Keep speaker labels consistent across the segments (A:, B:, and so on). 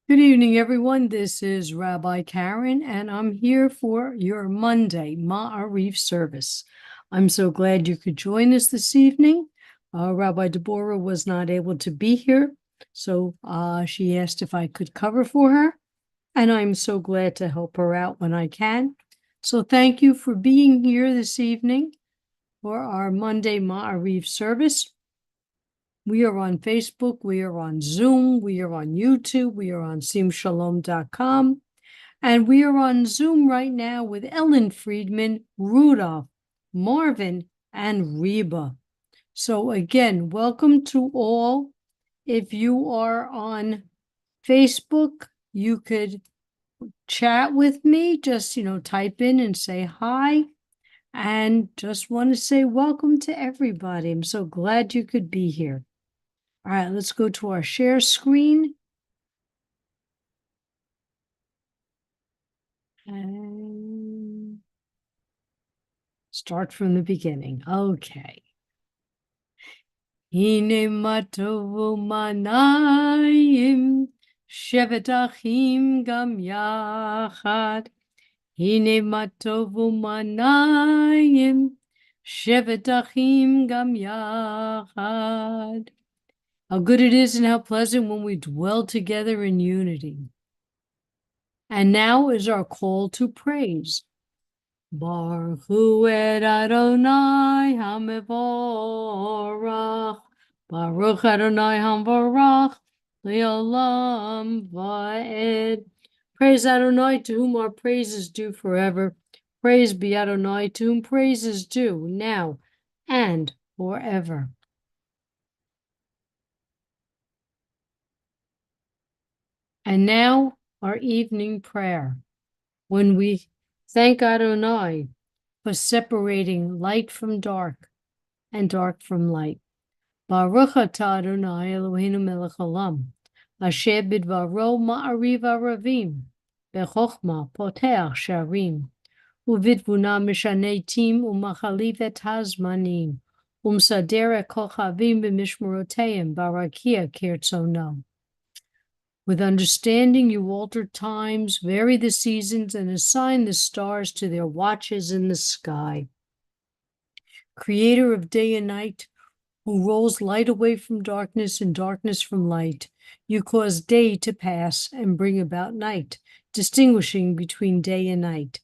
A: Good evening, everyone. This is Rabbi Karen, and I'm here for your Monday Ma'ariv service. I'm so glad you could join us this evening. Rabbi Deborah was not able to be here, so she asked if I could cover for her, and I'm so glad to help her out when I can. So thank you for being here this evening for our Monday Ma'ariv service. We are on Facebook, we are on Zoom, we are on YouTube, we are on simshalom.com, and we are on Zoom right now with Ellen Friedman, Rudolph, Marvin, and Reba. So again, welcome to all. If you are on Facebook, you could chat with me, just, type in and say hi. And just want to say welcome to everybody. I'm so glad you could be here. All right, let's go to our share screen. And start from the beginning. Okay. Hine matovu manayim, shevet achim gam yachad. Hine matovu manayim, shevet achim gam yachad. How good it is and how pleasant when we dwell together in unity. And now is our call to praise. Baruch hu et Adonai HaMevorach. Baruch Adonai HaMevorach Le'olam Va'ed. Praise Adonai, to whom our praise is due forever. Praise be Adonai, to whom praise is due now and forever. And now our evening prayer, when we thank Adonai for separating light from dark and dark from light. Baruch atah Adonai Eloheinu melech haolam, asher bidvaro ma'ariv aravim, bechokma poteach sharim, uvidvuna mishaneh tim umachaliv et hazmanim, umsader et kochavim b'mishmoroteim barakia kirtzono. With understanding, you alter times, vary the seasons, and assign the stars to their watches in the sky. Creator of day and night, who rolls light away from darkness and darkness from light, you cause day to pass and bring about night, distinguishing between day and night.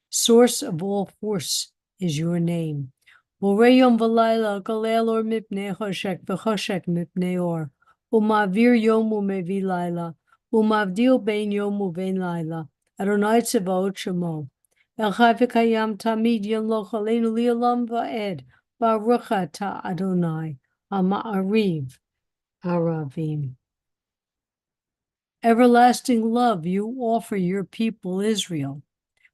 A: Source of all force is your name. Borei yom v'layla, galel or mipnei choshek v'choshek mipnei or. Umavir yom umevi laila, umavdil bein yom uvein laila, Adonai Tzevaot Shemo. El chai v'kayam tamid yamloch aleinu li'olam va'ed, Baruch atah Adonai, HaMa'ariv Aravim. Everlasting love you offer your people Israel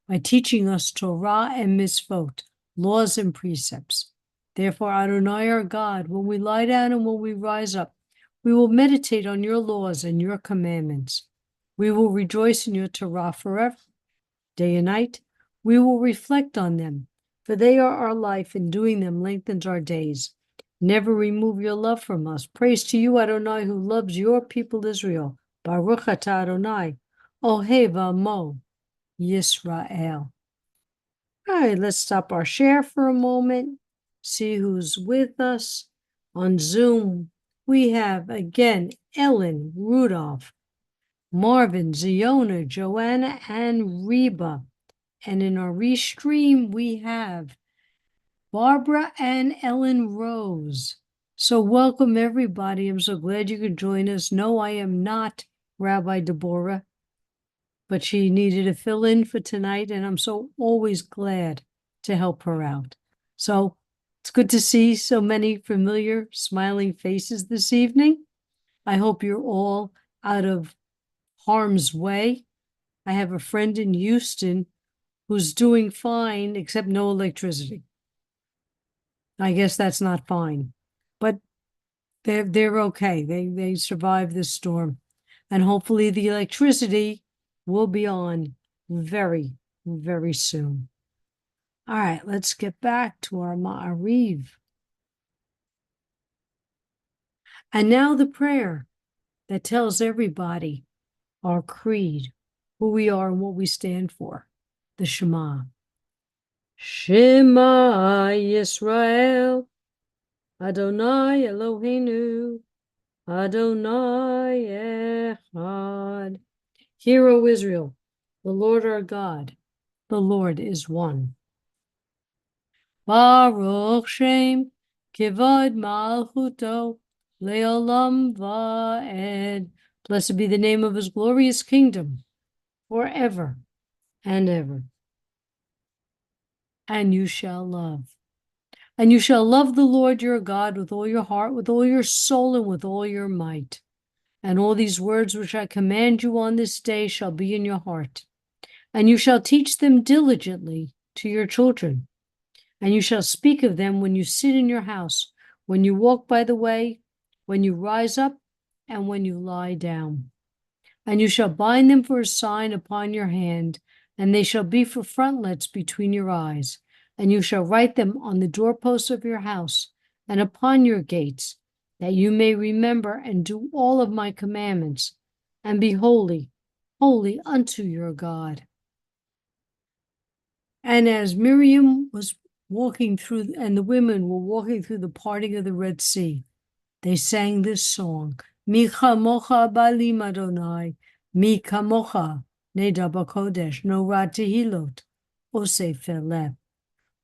A: by teaching us Torah and mitzvot, laws and precepts. Therefore, Adonai our God, when we lie down and when we rise up, we will meditate on your laws and your commandments. We will rejoice in your Torah forever. Day and night, we will reflect on them, for they are our life, and doing them lengthens our days. Never remove your love from us. Praise to you, Adonai, who loves your people Israel. Baruch atah Adonai, Ohev Amo Yisrael. All right, let's stop our share for a moment, see who's with us. On Zoom, we have, again, Ellen, Rudolph, Marvin, Ziona, Joanna, and Reba. And in our restream, we have Barbara and Ellen Rose. So welcome, everybody. I'm so glad you could join us. No, I am not Rabbi Deborah, but she needed a fill-in for tonight, and I'm so always glad to help her out. So it's good to see so many familiar, smiling faces this evening. I hope you're all out of harm's way. I have a friend in Houston who's doing fine, except no electricity. I guess that's not fine, but they're okay. They survived this storm, and hopefully the electricity will be on very, very soon. All right, let's get back to our Ma'ariv. And now the prayer that tells everybody our creed, who we are and what we stand for, the Shema. Shema Yisrael, Adonai Eloheinu, Adonai Echad. Hear, O Israel, the Lord our God, the Lord is one. Baruch Shem, Kivod Malchuto, Leolam Va'ed. Blessed be the name of his glorious kingdom, forever and ever. And you shall love. And you shall love the Lord your God with all your heart, with all your soul, and with all your might. And all these words which I command you on this day shall be in your heart. And you shall teach them diligently to your children. And you shall speak of them when you sit in your house, when you walk by the way, when you rise up, and when you lie down. And you shall bind them for a sign upon your hand, and they shall be for frontlets between your eyes. And you shall write them on the doorposts of your house and upon your gates, that you may remember and do all of my commandments, and be holy, holy unto your God. And as Miriam was walking through, and the women were walking through the parting of the Red Sea, they sang this song, Mi chamocha balim Adonai, mi kamocha neda b'kodesh, no ra tehilot, oseh feleh.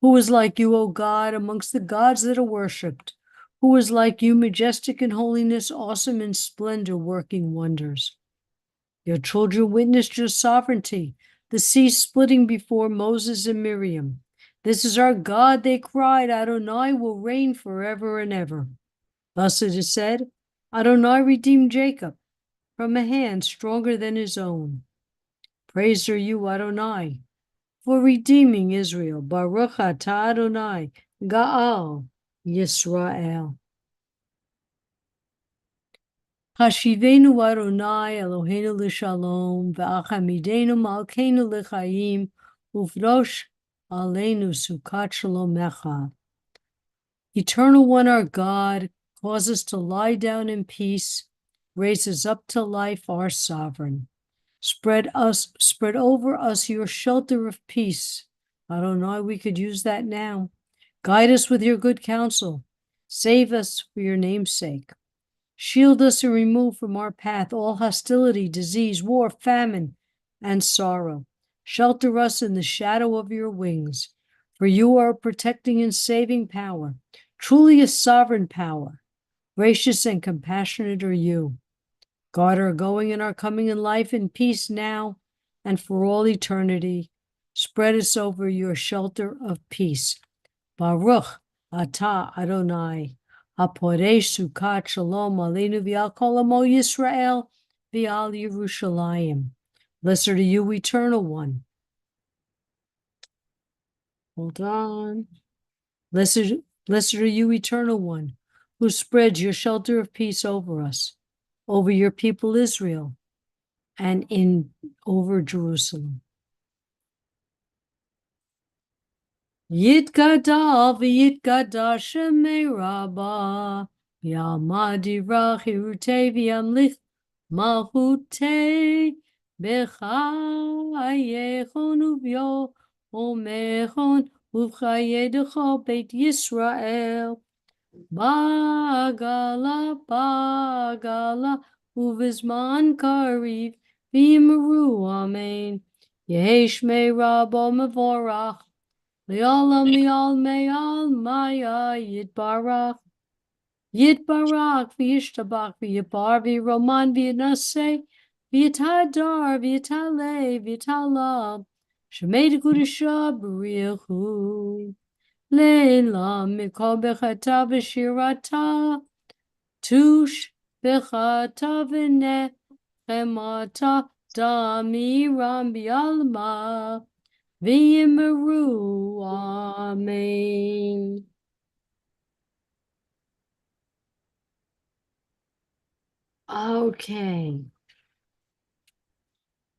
A: Who is like you, O God, amongst the gods that are worshipped? Who is like you, majestic in holiness, awesome in splendor, working wonders? Your children witnessed your sovereignty, the sea splitting before Moses and Miriam. This is our God, they cried, Adonai will reign forever and ever. Thus it is said, Adonai redeemed Jacob from a hand stronger than his own. Praised are you, Adonai, for redeeming Israel. Baruch atah Adonai, Ga'al Yisrael. Hashivenu Adonai Eloheinu l'shalom, v'achamidenu malkeinu l'chaim, uvrosh aleinu sukat shalomecha. Eternal One, our God, cause us to lie down in peace, raise us up to life, our sovereign. Spread over us your shelter of peace. Adonai, we could use that now. Guide us with your good counsel. Save us for your name's sake. Shield us and remove from our path all hostility, disease, war, famine, and sorrow. Shelter us in the shadow of your wings, for you are a protecting and saving power, truly a sovereign power. Gracious and compassionate are you. Guard our going and our coming in life in peace now and for all eternity. Spread us over your shelter of peace. Baruch atah Adonai, haporesh sukat shalom aleinu v'al kol amo Yisrael v'al Yerushalayim. Blessed are you, Eternal One. Hold on. Blessed are you, Eternal One, who spreads your shelter of peace over us, over your people Israel, and over Jerusalem. Yitgadal v'yitgadash shemei Rabbah, v'yamadira chirutei v'yamlich malchutei b'chayechon uv'yomechon uv'chayedecho beit Yisrael. Bagala, bagala, uvizman kariv, v'yimaru amen. Yehi shmei Rabbo mevorach, li'olam li'al maya yitbarach. Yitbarach, v'yishtabach, v'yibar, v'yiroman, v'yinaseh, v'yitadar, v'yitaleh, v'yitalab. Shemei d'kudashah b'richu. Leila mikol bechata v'shirata, tush bechata v'nechemata, damiram b'alma, v'yimeru, amen. Okay.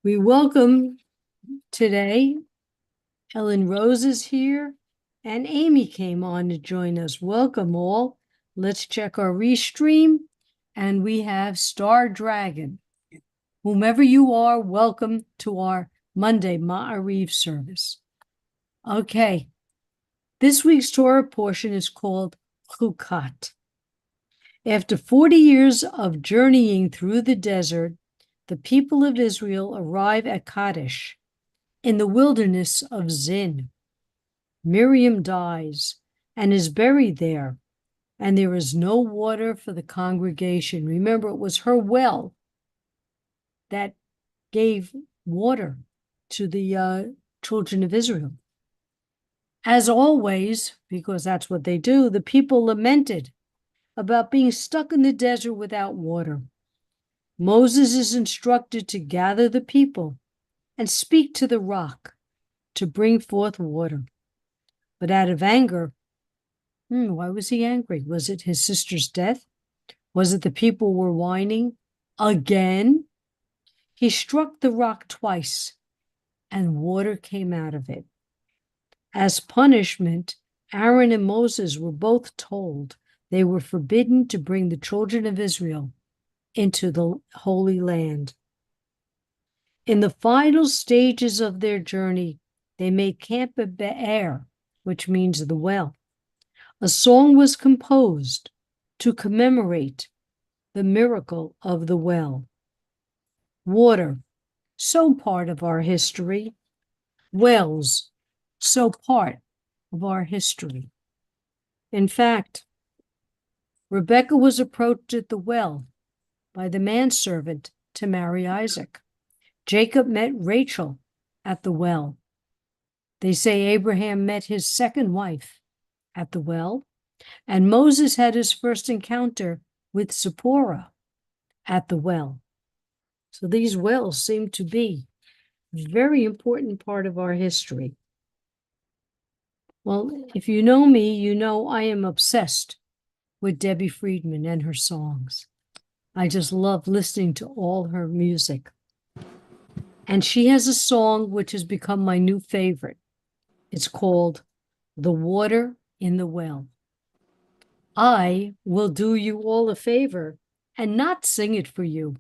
A: We welcome today, Ellen Rose is here, and Amy came on to join us. Welcome all. Let's check our restream, and we have Star Dragon. Whomever you are, welcome to our Monday Ma'ariv service. Okay, this week's Torah portion is called Chukat. After 40 years of journeying through the desert, the people of Israel arrive at Kadesh in the wilderness of Zin. Miriam dies and is buried there, and there is no water for the congregation. Remember, it was her well that gave water to the children of Israel. As always, because that's what they do, the people lamented about being stuck in the desert without water. Moses is instructed to gather the people and speak to the rock to bring forth water. But out of anger, why was he angry? Was it his sister's death? Was it the people were whining again? He struck the rock twice, and water came out of it. As punishment, Aaron and Moses were both told they were forbidden to bring the children of Israel into the Holy Land. In the final stages of their journey, they made camp at Be'er, which means the well. A song was composed to commemorate the miracle of the well. Water, so part of our history. Wells, so part of our history. In fact, Rebekah was approached at the well by the manservant to marry Isaac. Jacob met Rachel at the well. They say Abraham met his second wife at the well, and Moses had his first encounter with Zipporah at the well. So these wells seem to be a very important part of our history. Well, if you know me, you know I am obsessed with Debbie Friedman and her songs. I just love listening to all her music. And she has a song which has become my new favorite. It's called The Water in the Well. I will do you all a favor and not sing it for you,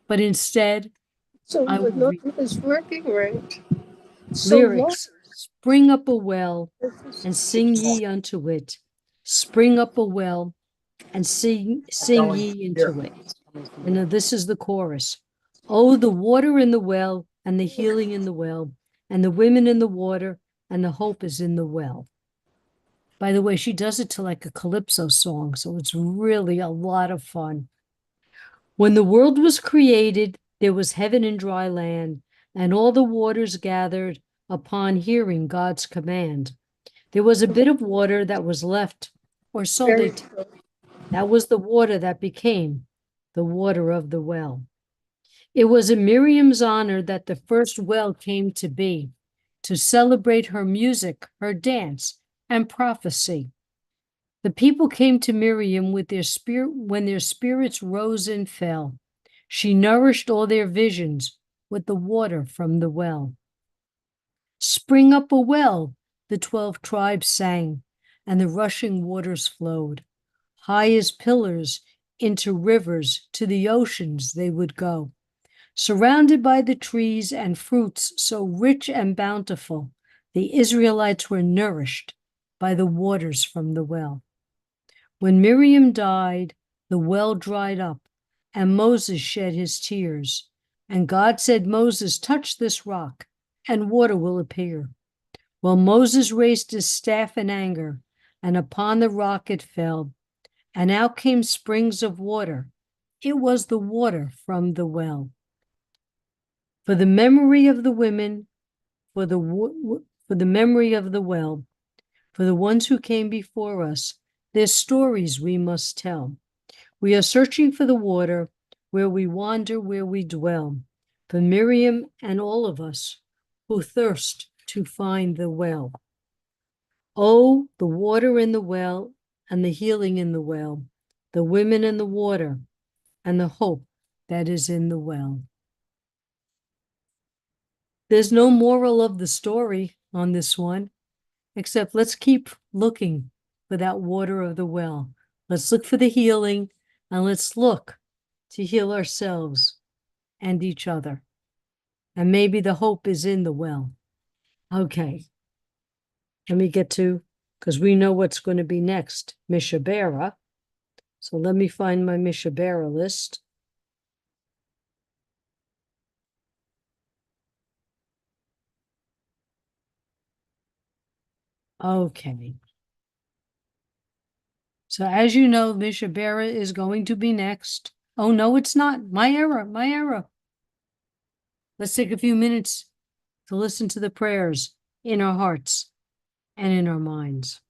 A: but instead,
B: So
A: I will read
B: it's working right.
A: lyrics. Spring up a well and sing ye unto it. Spring up a well and sing ye into it. And now this is the chorus. Oh, the water in the well and the healing in the well and the women in the water and the hope is in the well. By the way, she does it to like a calypso song, so it's really a lot of fun. When the world was created, there was heaven and dry land, and all the waters gathered upon hearing God's command. There was a bit of water that was left, or so they tell. That was the water that became the water of the well. It was in Miriam's honor that the first well came to be, to celebrate her music, her dance, and prophecy. The people came to Miriam with their spirit when their spirits rose and fell. She nourished all their visions with the water from the well. Spring up a well, the 12 tribes sang, and the rushing waters flowed. High as pillars into rivers, to the oceans they would go. Surrounded by the trees and fruits so rich and bountiful, the Israelites were nourished by the waters from the well. When Miriam died, the well dried up, and Moses shed his tears. And God said, Moses, touch this rock, and water will appear. Well, Moses raised his staff in anger, and upon the rock it fell, and out came springs of water. It was the water from the well. For the memory of the women, for the memory of the well, for the ones who came before us, their stories we must tell. We are searching for the water, where we wander, where we dwell, for Miriam and all of us who thirst to find the well. Oh, the water in the well and the healing in the well, the women in the water and the hope that is in the well. There's no moral of the story on this one, except let's keep looking for that water of the well. Let's look for the healing, and let's look to heal ourselves and each other. And maybe the hope is in the well. Okay. Let me get to, because we know what's going to be next, Mishabera. So let me find my Mishabera list. Okay. So as you know, Mishabera is going to be next. Oh, no, it's not. My error, my error. Let's take a few minutes to listen to the prayers in our hearts and in our minds.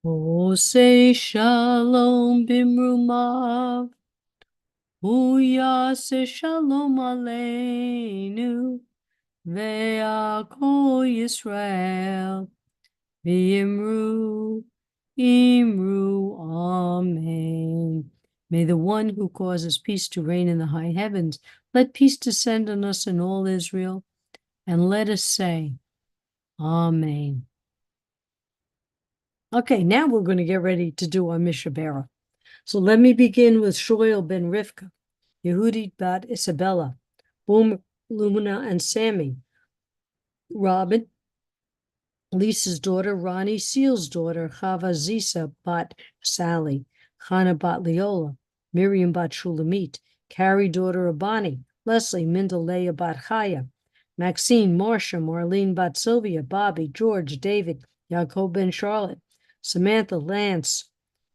A: Oh, say shalom bimrumav. Uyase shalom aleinu. Ve'akol Yisrael. V'imru. Imru. Amen. May the one who causes peace to reign in the high heavens, let peace descend on us and all Israel, and let us say, Amen. Okay, now we're going to get ready to do our Mishabera. So let me begin with Shoel ben Rivka, Yehudit bat Isabella, Boom, Lumina, and Sammy, Robin, Lisa's daughter, Ronnie, Seal's daughter, Chava Zisa bat Sally, Chana bat Leola, Miriam bat Shulamit, Carrie, daughter of Bonnie, Leslie, Mindaleya bat Chaya, Maxine, Marcia, Marlene bat Sylvia, Bobby, George, David, Yaakov ben Charlotte, Samantha, Lance,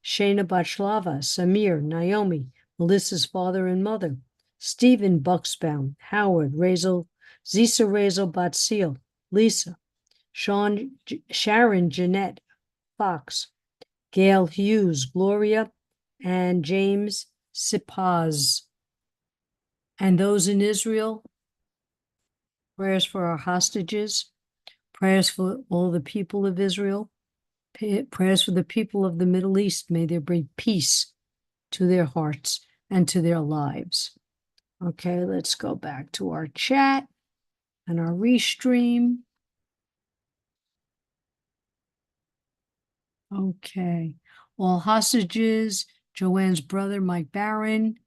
A: Shana bat Shlava, Samir, Naomi, Melissa's father and mother, Stephen Bucksbaum, Howard, Razel, Zisa Razel bat Seal, Lisa, Sharon, Jeanette, Fox, Gail Hughes, Gloria, and James Sipaz. And those in Israel, prayers for our hostages, prayers for all the people of Israel, prayers for the people of the Middle East. May there bring peace to their hearts and to their lives. Okay, let's go back to our chat and our restream. Okay. All hostages, Joanne's brother, Mike Barron,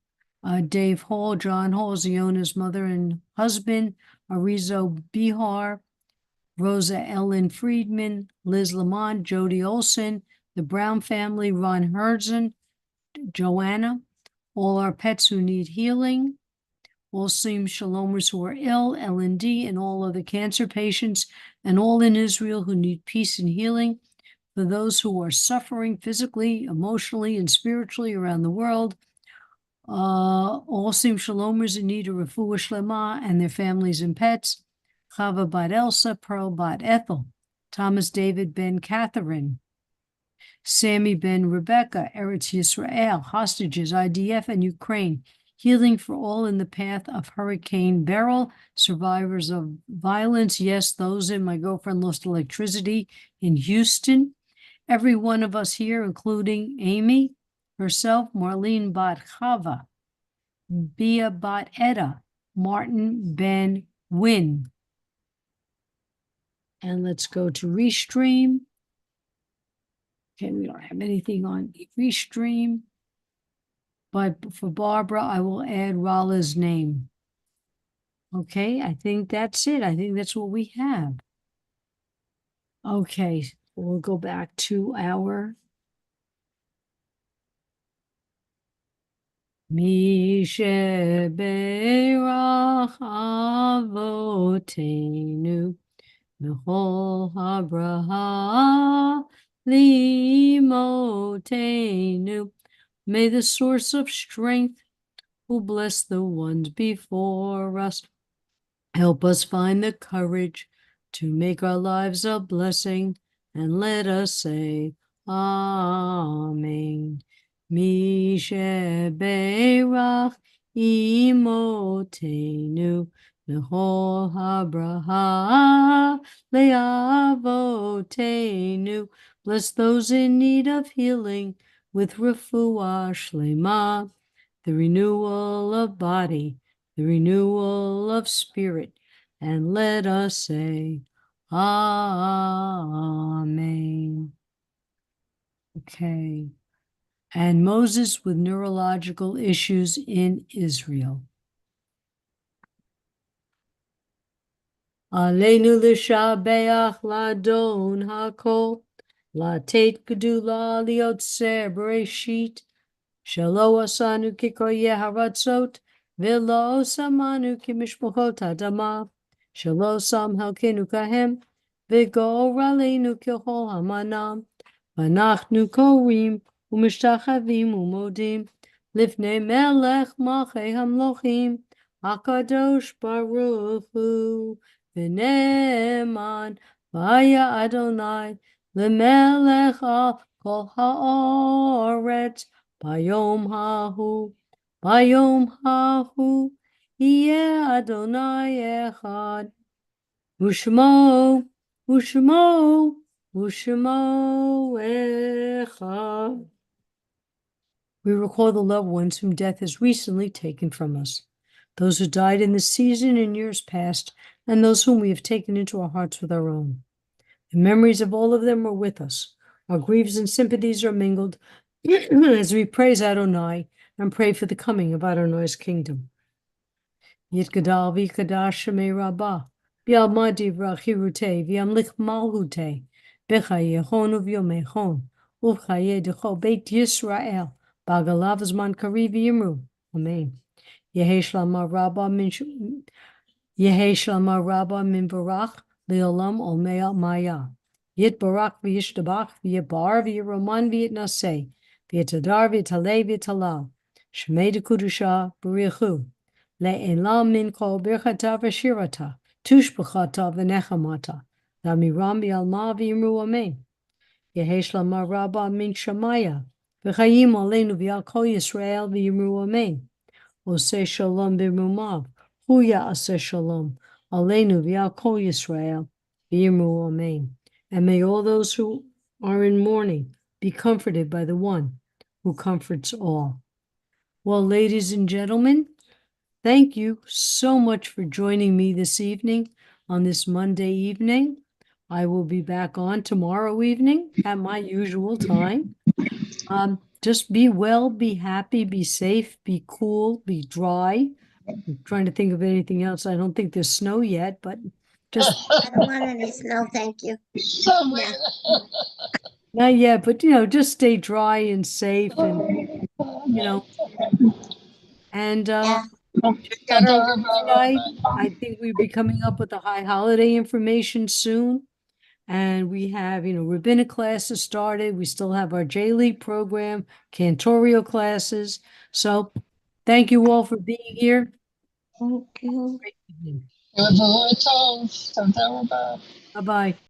A: Dave Hall, John Hall, Ziona's mother and husband, Arizo Bihar, Rosa Ellen Friedman, Liz Lamont, Jody Olson, the Brown family, Ron Herzen, Joanna, all our pets who need healing, all Sim Shalomers who are ill, L&D, and all other cancer patients, and all in Israel who need peace and healing, for those who are suffering physically, emotionally, and spiritually around the world, all Sim Shalomers in need of Refuah Shlema and their families and pets, Chava bat Elsa, Pearl bat Ethel, Thomas David ben Catherine, Sammy ben Rebecca, Eretz Yisrael, hostages, IDF, and Ukraine, healing for all in the path of Hurricane Beryl, survivors of violence. Yes, those in my girlfriend lost electricity in Houston. Every one of us here, including Amy, herself, Marlene bat Chava, Bia bat Etta, Martin ben Win. And let's go to Restream. Okay, we don't have anything on Restream. But for Barbara, I will add Rolla's name. Okay, I think that's it. I think that's what we have. Okay, we'll go back to our Misheberach Avotenu B'chol Habraha Limotenu. May the source of strength, who bless the ones before us, help us find the courage to make our lives a blessing, and let us say, Amen. Misheberach imotenu, Nehol habraha, leavotenu. Bless those in need of healing with refuah shlema, the renewal of body, the renewal of spirit, and let us say, Amen. Okay. And Moses with neurological issues in Israel. Aleinu l'shabeach ladon hakol, latet gedula liotzer bereshit, shelo asanu kikoye haratzot, velo samanu kimishpachot adama, shelo sam halkenu kahem, vigor aleinu kihol hamanam, vanachnu korim, umishtachavim umodim, lifnei melech malchei hamlochim, HaKadosh Baruch Hu, V'ne'eman, Vaya Adonai, L'melech al kol ha'oretz, Bayom hahu, Yeh Adonai Echad, Ushmo Echad. We recall the loved ones whom death has recently taken from us, those who died in this season and years past, and those whom we have taken into our hearts with our own. The memories of all of them are with us. Our griefs and sympathies are mingled as we praise Adonai and pray for the coming of Adonai's kingdom. Yitgadal v'yikadash shemei rabbah, v'yalmadi v'achirute, v'yamlich malhute, b'chayehon uv'yomechon, uv'chayeh d'chol beit Yisrael, Bagalav Zman Kariv Yimru. Amen. Yehi Shlama Rabba min Barach Leolam Olmea Maya. Yit Barak v'yishtabach v'yebar v'yeroman v'yitnaseh v'yitadar v'yitaleh v'yitalal. Shmei dekudusha b'richu. Le'elam min kol birchata v'shirata. Tushbachata v'nechamata. Lamiram v'yalma v'yimru amen. Yehi Shlama Rabba min Shamaya. V'chayim aleinu v'yal kol Yisrael v'yimru amen. Oseh shalom b'rumav. Hu ya'aseh shalom. Aleinu v'yal kol Yisrael v'yimru amen. And may all those who are in mourning be comforted by the one who comforts all. Well, ladies and gentlemen, thank you so much for joining me this evening on this Monday evening. I will be back on tomorrow evening at my usual time. Just be well, be happy, be safe, be cool, be dry. I'm trying to think of anything else. I don't think there's snow yet, but just
B: I don't want any snow, thank you. Yeah.
A: not yet, but just stay dry and safe and and
B: Yeah.
A: check out our website. I think we'll be coming up with the high holiday information soon. And we have, rabbinic classes started. We still have our JSLI program, cantorial classes. So thank you all for being here.
B: Thank you.
A: Great evening.
C: It was a little tough.
A: Bye-bye.